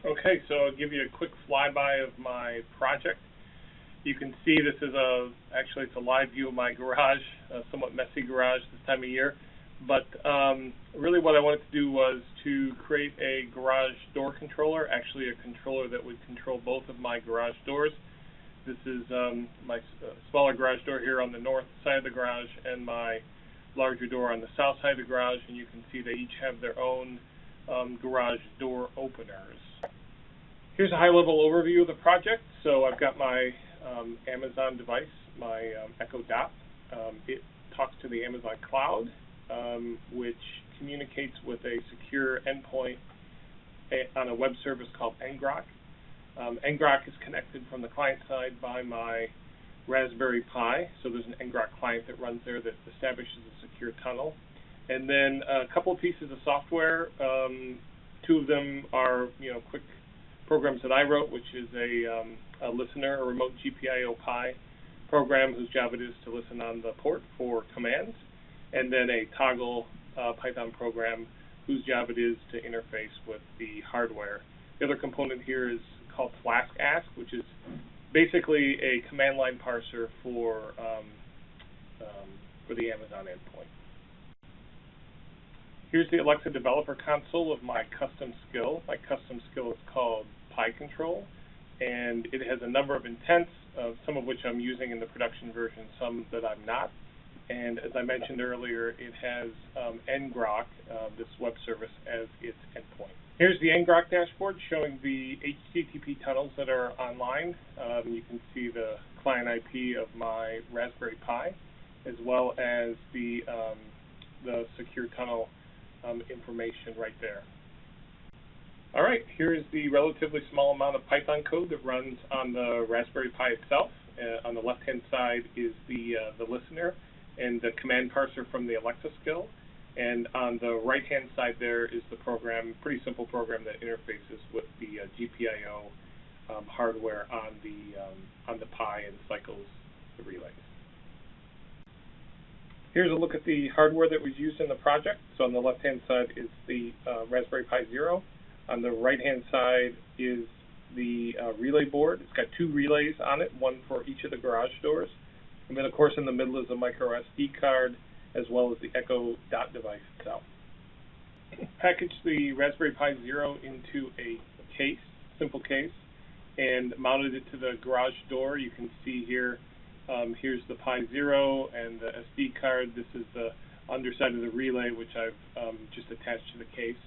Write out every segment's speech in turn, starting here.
Okay, so I'll give you a quick flyby of my project. You can see this is actually it's a live view of my garage, a somewhat messy garage this time of year. But really what I wanted to do was to create a garage door controller, actually a controller that would control both of my garage doors. This is my smaller garage door here on the north side of the garage and my larger door on the south side of the garage, and you can see they each have their own garage door openers. Here's a high-level overview of the project. So I've got my Amazon device, my Echo Dot. It talks to the Amazon cloud, which communicates with a secure endpoint on a web service called ngrok. ngrok is connected from the client side by my Raspberry Pi, so there's an ngrok client that runs there that establishes a secure tunnel. And then a couple of pieces of software. Two of them are, quick programs that I wrote, which is a listener, a remote GPIO Pi program whose job it is to listen on the port for commands, and then a toggle Python program whose job it is to interface with the hardware. The other component here is called FlaskAsk, which is basically a command line parser for the Amazon endpoint. Here's the Alexa developer console of my custom skill. My custom skill is called PiControl, and it has a number of intents, some of which I'm using in the production version, some that I'm not. And as I mentioned earlier, it has ngrok, this web service, as its endpoint. Here's the ngrok dashboard showing the HTTP tunnels that are online. You can see the client IP of my Raspberry Pi, as well as the secure tunnel information right there. All right, here is the relatively small amount of Python code that runs on the Raspberry Pi itself. On the left-hand side is the listener and the command parser from the Alexa skill. And on the right-hand side there is the program, pretty simple program that interfaces with the GPIO hardware on the Pi and cycles the relays. Here's a look at the hardware that was used in the project. So on the left-hand side is the Raspberry Pi Zero. On the right-hand side is the relay board. It's got two relays on it, one for each of the garage doors. And then, of course, in the middle is a micro SD card, as well as the Echo Dot device itself. Packaged the Raspberry Pi Zero into a case, simple case, and mounted it to the garage door. You can see here, here's the Pi Zero and the SD card. This is the underside of the relay, which I've just attached to the case.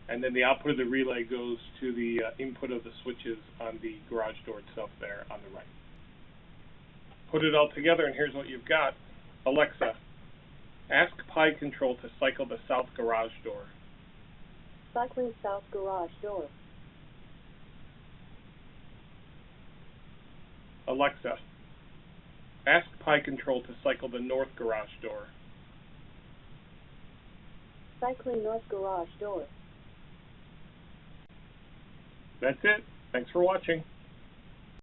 And then the output of the relay goes to the input of the switches on the garage door itself there on the right. Put it all together, and here's what you've got. Alexa, ask PiControl to cycle the south garage door. Cycling south garage door. Alexa, ask PiControl to cycle the north garage door. Cycling north garage door. That's it. Thanks for watching.